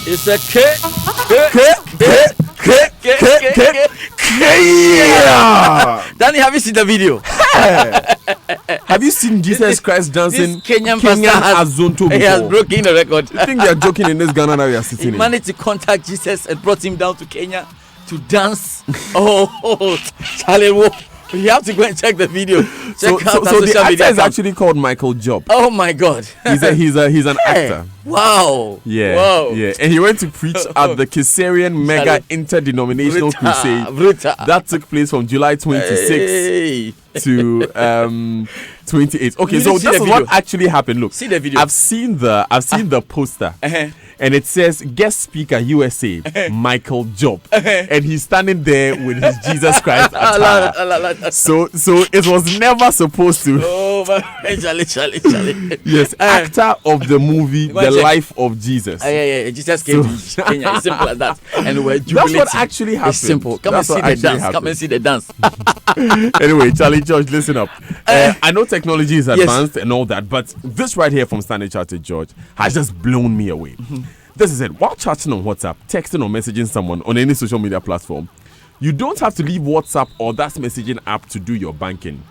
It's a K. Danny, have you seen the video? Have you seen Jesus Christ dancing Kenyan Azonto before? He has broken the record. I think they are joking in this Ghana that we are sitting in. He managed to contact Jesus and brought him down to Kenya to dance. Oh, Charlie, you have to go and check the video. So the actor is actually called Michael Job. Oh my God! He's an actor. Wow. Yeah. Wow. Yeah. And he went to preach at the Kiserian Mega Interdenominational Crusade that took place from July 26th to 28th. Okay, so this is what actually happened. Look, see the video. I've seen the poster. And it says guest speaker USA Michael Job, and he's standing there with his Jesus Christ attire. So it was never supposed to. Oh, Charlie. Yes, actor of the movie The Life of Jesus. Yeah. Jesus came to Kenya. It's simple as that. And we're jubilating. That's what actually happened. It's simple. Come and see the dance. Come and see the dance. Anyway, Charlie George, listen up. I know technology is advanced and all that, but this right here from Standard Chartered George has just blown me away. This is it. While chatting on WhatsApp, texting or messaging someone on any social media platform, you don't have to leave WhatsApp or that messaging app to do your banking.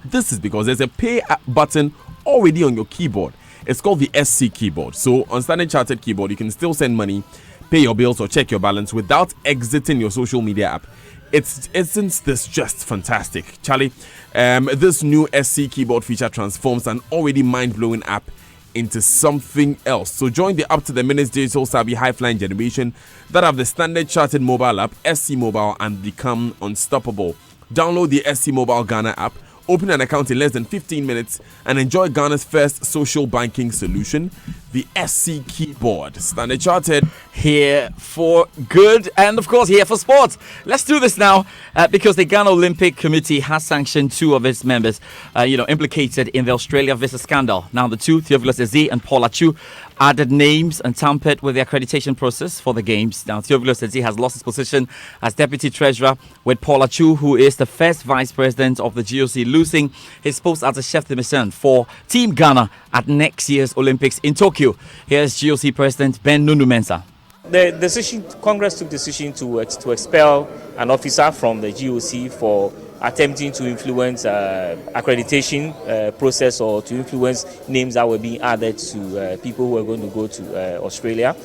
This is because there's a pay button already on your keyboard. It's called the SC keyboard. So on Standard Chartered keyboard, you can still send money, pay your bills or check your balance without exiting your social media app. Isn't this just fantastic, Charlie? This new SC keyboard feature transforms an already mind-blowing app into something else. So join the up-to-the-minute digital savvy high-flying generation that have the Standard Chartered mobile app, SC Mobile, and become unstoppable. Download the SC Mobile Ghana app, open an account in less than 15 minutes, and enjoy Ghana's first social banking solution, the SC Keyboard. Standard Chartered, here for good and, of course, here for sports. Let's do this now because the Ghana Olympic Committee has sanctioned two of its members, implicated in the Australia visa scandal. Now, the two, Theophilus Eze and Paul Achu, added names and tampered with the accreditation process for the Games. Now, Theophilus Eze has lost his position as Deputy Treasurer, with Paul Achu, who is the first Vice President of the GOC, losing his post as a chef de mission for Team Ghana at next year's Olympics in Tokyo. Here's GOC President Ben Nunu Mensah. The decision, Congress took decision to expel an officer from the GOC for attempting to influence accreditation process or to influence names that were being added to people who were going to go to Australia.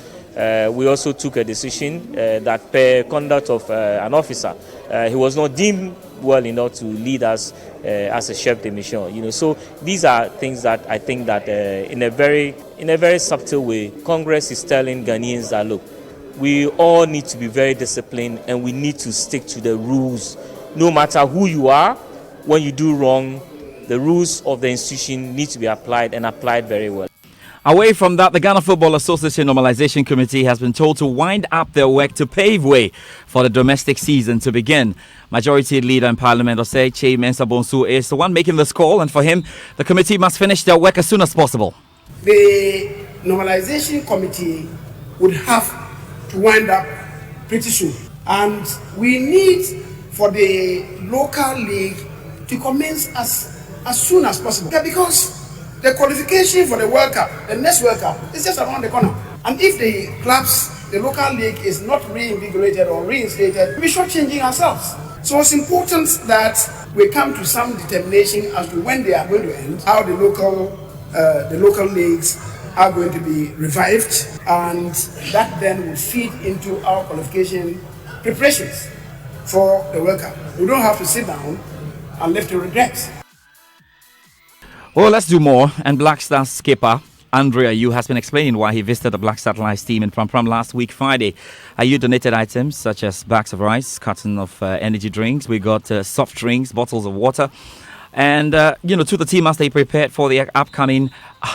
We also took a decision that per conduct of an officer, he was not deemed well enough to lead us as a chef de mission. So these are things that I think that in a very subtle way, Congress is telling Ghanaians that, look, we all need to be very disciplined and we need to stick to the rules. No matter who you are, when you do wrong, the rules of the institution need to be applied and applied very well. Away from that, the Ghana Football Association Normalization Committee has been told to wind up their work to pave way for the domestic season to begin. Majority Leader in Parliament, Osei Mensah Bonsu, is the one making this call, and for him, the committee must finish their work as soon as possible. The Normalization Committee would have to wind up pretty soon, and we need for the local league to commence as soon as possible. Because the qualification for the World Cup, the next World Cup, is just around the corner. And if the clubs, the local league is not reinvigorated or reinstated, we're shortchanging ourselves. So it's important that we come to some determination as to when they are going to end, how the local leagues are going to be revived, and that then will feed into our qualification preparations for the World Cup. We don't have to sit down and live to regret. Well, let's do more. And Black Stars skipper Andre Ayew has been explaining why he visited the Black Satellites team in Pram Pram last week, Friday. Ayew donated items such as bags of rice, carton of energy drinks. We got soft drinks, bottles of water. And, to the team as they prepared for the upcoming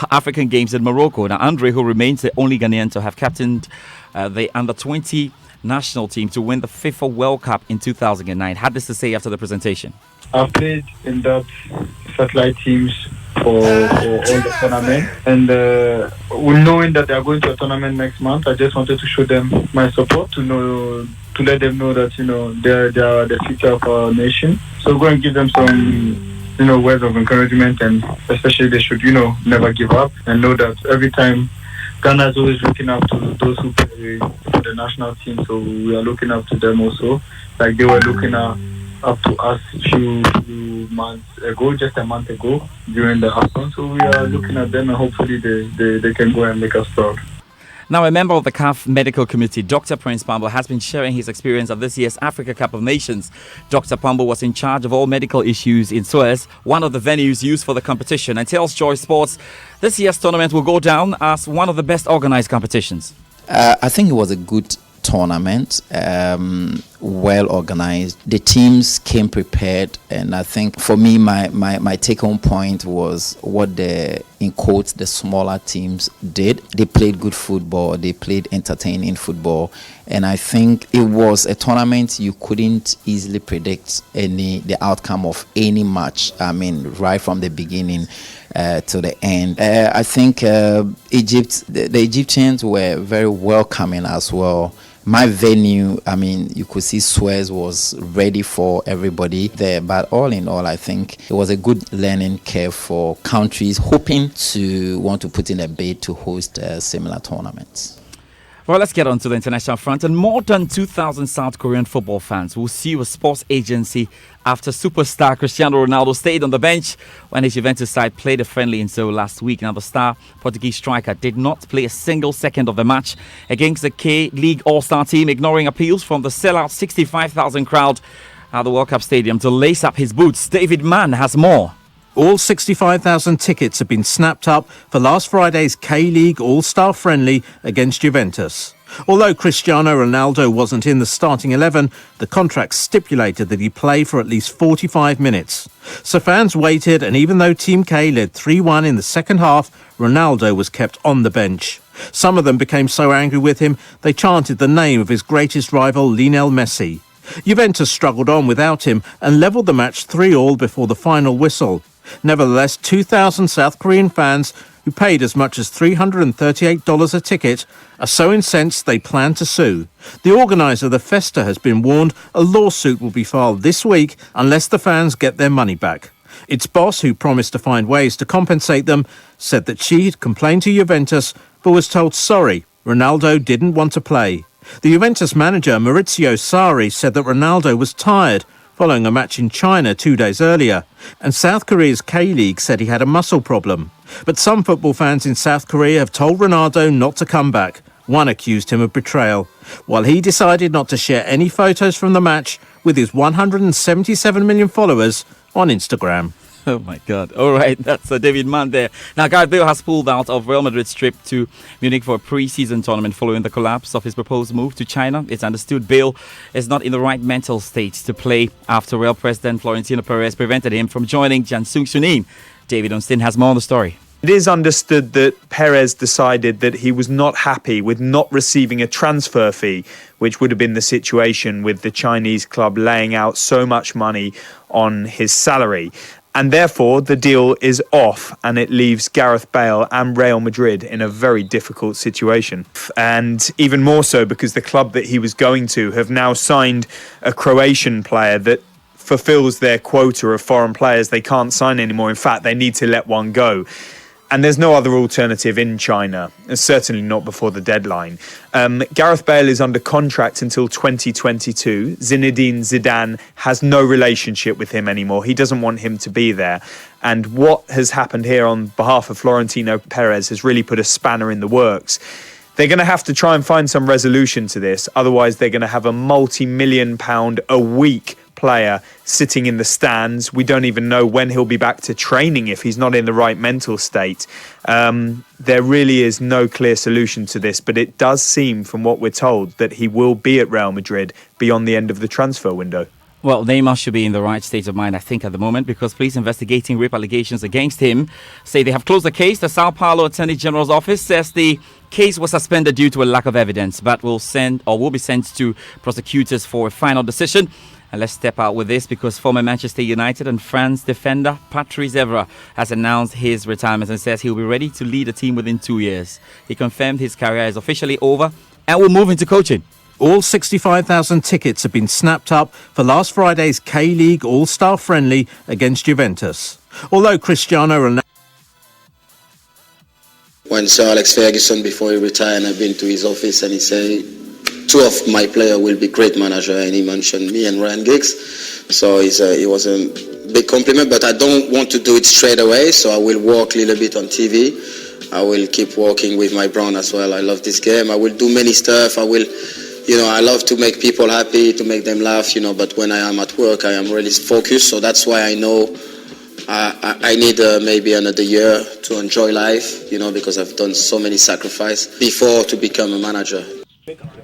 African Games in Morocco. Now, Andre, who remains the only Ghanaian to have captained the under-20 national team to win the FIFA World Cup in 2009, had this to say after the presentation. I've played in that satellite teams for all the tournament, and knowing that they are going to a tournament next month, I just wanted to show them my support, to let them know that they are the future of our nation. So go and give them some words of encouragement, and especially they should never give up and know that every time Ghana is always looking up to those who play for the national team, so we are looking up to them also. Like they were looking up to us few months ago, just a month ago during the AFCON. So we are looking at them, and hopefully they can go and make us proud. Now, a member of the CAF Medical Committee, Dr. Prince Pambo, has been sharing his experience at this year's Africa Cup of Nations. Dr. Pambo was in charge of all medical issues in Suez, one of the venues used for the competition, and tells Joy Sports this year's tournament will go down as one of the best organized competitions. I think it was a good tournament, well organized. The teams came prepared, and I think for me, my take-home point was what in quotes, the smaller teams did. They played good football, they played entertaining football, and I think it was a tournament you couldn't easily predict the outcome of any match. I mean, right from the beginning to the end. I think Egypt, the Egyptians were very welcoming as well. My venue, I mean, you could see Suez was ready for everybody there. But all in all, I think it was a good learning curve for countries hoping to want to put in a bid to host similar tournaments. Well, let's get on to the international front. And more than 2,000 South Korean football fans will sue a sports agency after superstar Cristiano Ronaldo stayed on the bench when his Juventus side played a friendly in Seoul last week. Now, the star Portuguese striker did not play a single second of the match against the K-League All-Star team, ignoring appeals from the sellout 65,000 crowd at the World Cup Stadium to lace up his boots. David Mann has more. All 65,000 tickets have been snapped up for last Friday's K-League All-Star friendly against Juventus. Although Cristiano Ronaldo wasn't in the starting 11, the contract stipulated that he play for at least 45 minutes. So fans waited, and even though Team K led 3-1 in the second half, Ronaldo was kept on the bench. Some of them became so angry with him, they chanted the name of his greatest rival, Lionel Messi. Juventus struggled on without him and levelled the match 3-3 before the final whistle. Nevertheless, 2,000 South Korean fans who paid as much as $338 a ticket are so incensed they plan to sue. The organiser of the Festa has been warned a lawsuit will be filed this week unless the fans get their money back. Its boss, who promised to find ways to compensate them, said that she had complained to Juventus but was told sorry, Ronaldo didn't want to play. The Juventus manager Maurizio Sarri said that Ronaldo was tired following a match in China 2 days earlier, and South Korea's K-League said he had a muscle problem. But some football fans in South Korea have told Ronaldo not to come back. One accused him of betrayal, while he decided not to share any photos from the match with his 177 million followers on Instagram. Oh my God. All right, that's David Mann there. Now, Gareth Bale has pulled out of Real Madrid's trip to Munich for a pre-season tournament following the collapse of his proposed move to China. It's understood Bale is not in the right mental state to play after Real President Florentino Perez prevented him from joining Jiangsu Suning. David Onstin has more on the story. It is understood that Perez decided that he was not happy with not receiving a transfer fee, which would have been the situation with the Chinese club laying out so much money on his salary. And therefore, the deal is off, and it leaves Gareth Bale and Real Madrid in a very difficult situation. And even more so because the club that he was going to have now signed a Croatian player that fulfills their quota of foreign players they can't sign anymore. In fact, they need to let one go. And there's no other alternative in China, certainly not before the deadline. Gareth Bale is under contract until 2022. Zinedine Zidane has no relationship with him anymore. He doesn't want him to be there. And what has happened here on behalf of Florentino Perez has really put a spanner in the works. They're going to have to try and find some resolution to this. Otherwise, they're going to have a multi-million-pound a week player sitting in the stands. We don't even know when he'll be back to training if he's not in the right mental state. There really is no clear solution to this, but it does seem from what we're told that he will be at Real Madrid beyond the end of the transfer window. Well, Neymar should be in the right state of mind, I think, at the moment, because police investigating rape allegations against him say they have closed the case. The Sao Paulo Attorney General's office says the case was suspended due to a lack of evidence, but will be sent to prosecutors for a final decision. And let's step out with this because former Manchester United and France defender Patrice Evra has announced his retirement and says he'll be ready to lead a team within 2 years. He confirmed his career is officially over and will move into coaching. All 65,000 tickets have been snapped up for last Friday's K-League All-Star friendly against Juventus. Although Cristiano Ronaldo When Sir Alex Ferguson, before he retired, I've been to his office and he said, 2 of my players will be great manager, and he mentioned me and Ryan Giggs. So it was a big compliment, but I don't want to do it straight away, so I will work a little bit on TV. I will keep working with my brand as well. I love this game. I will do many stuff. I love to make people happy, to make them laugh, but when I am at work, I am really focused, so that's why I know I need maybe another year to enjoy life, because I've done so many sacrifices before to become a manager.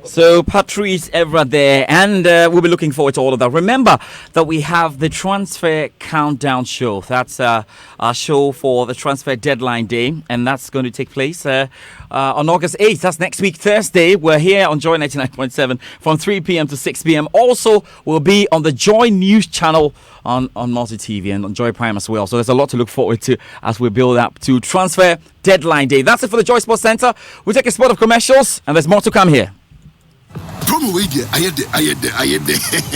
So Patrice Evra there, and we'll be looking forward to all of that. Remember that we have the Transfer Countdown Show. That's our show for the transfer deadline day, and that's going to take place on August 8th. That's next week, Thursday. We're here on Joy 99.7 from 3 p.m. to 6 p.m. Also, we'll be on the Joy News channel on Multi TV and on Joy Prime as well. So there's a lot to look forward to as we build up to Transfer Deadline Day. That's it for the Joy Sports Centre. We'll take a spot of commercials, and there's more to come here. Promo way there, I had the.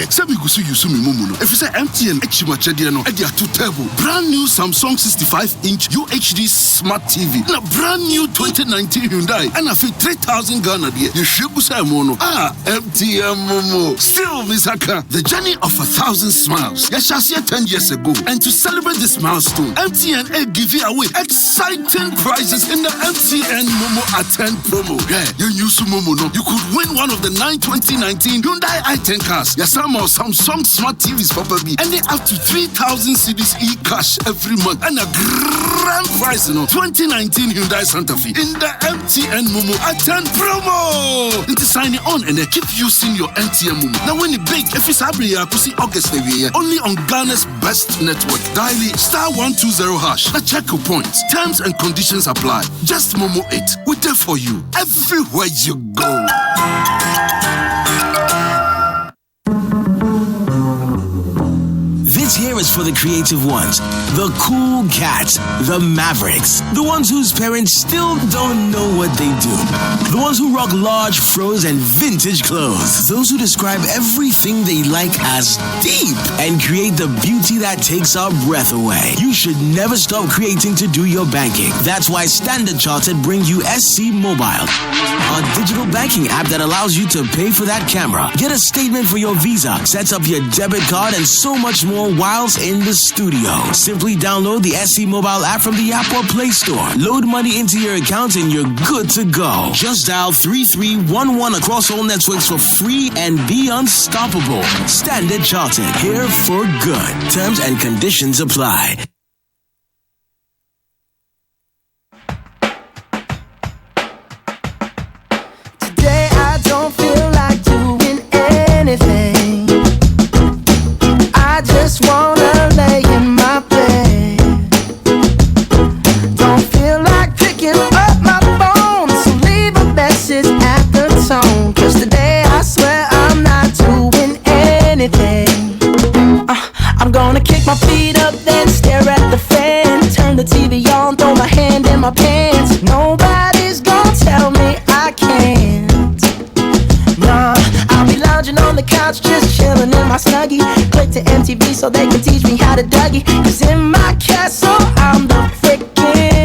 Sabi gusu yusu mi mumu no. If you say MTN Exima Chedia no, Edia 2 Turbo, brand new Samsung 65-inch UHD Smart TV, na brand new 2019 Hyundai, and I feel 3,000 Ghana there. You should say mono. MTN Momo. Still, Misaka, the journey of 1,000 smiles. Yashasya 10 years ago, and to celebrate this milestone, MTN give you away exciting prizes in the MTN Momo Attend promo. Yeah, you use Momo no, you could win one of the 2019 Hyundai i10 cars. Yes, some or Samsung Smart TVs for baby, and they up to 3,000 cedis e-cash every month, and a grand prize, 2019 Hyundai Santa Fe in the MTN Momo Attend promo. Into signing on and they keep using your MTN Momo. Now when you big, if it's August only on Ghana's best network. Dial *120#. Now check your points. Terms and conditions apply. Just Momo it. We're there for you everywhere you go. This here is for the creative ones, the cool cats, the mavericks, the ones whose parents still don't know what they do, the ones who rock large froze and vintage clothes, those who describe everything they like as deep and create the beauty that takes our breath away. You should never stop creating to do your banking. That's why Standard Chartered bring you SC Mobile, a digital banking app that allows you to pay for that camera, get a statement for your Visa, set up your debit card, and so much more whilst in the studio. Simply download the SC Mobile app from the App or Play Store. Load money into your account and you're good to go. Just dial 3311 across all networks for free and be unstoppable. Standard Chartered, here for good. Terms and conditions apply. Today I don't feel like doing anything. I just wanna lay in my bed. Don't feel like picking up my phone, so leave a message at the tone. 'Cause today I swear I'm not doing anything. I'm gonna kick my feet up, then stare at the fan. Turn the TV on, throw my hand in my pants. Nobody's gonna tell me I can't. Nah, I'll be lounging on the couch, just chilling in my Snuggie. Click to MTV so they can teach me how to Dougie. 'Cause in my castle, I'm the freaking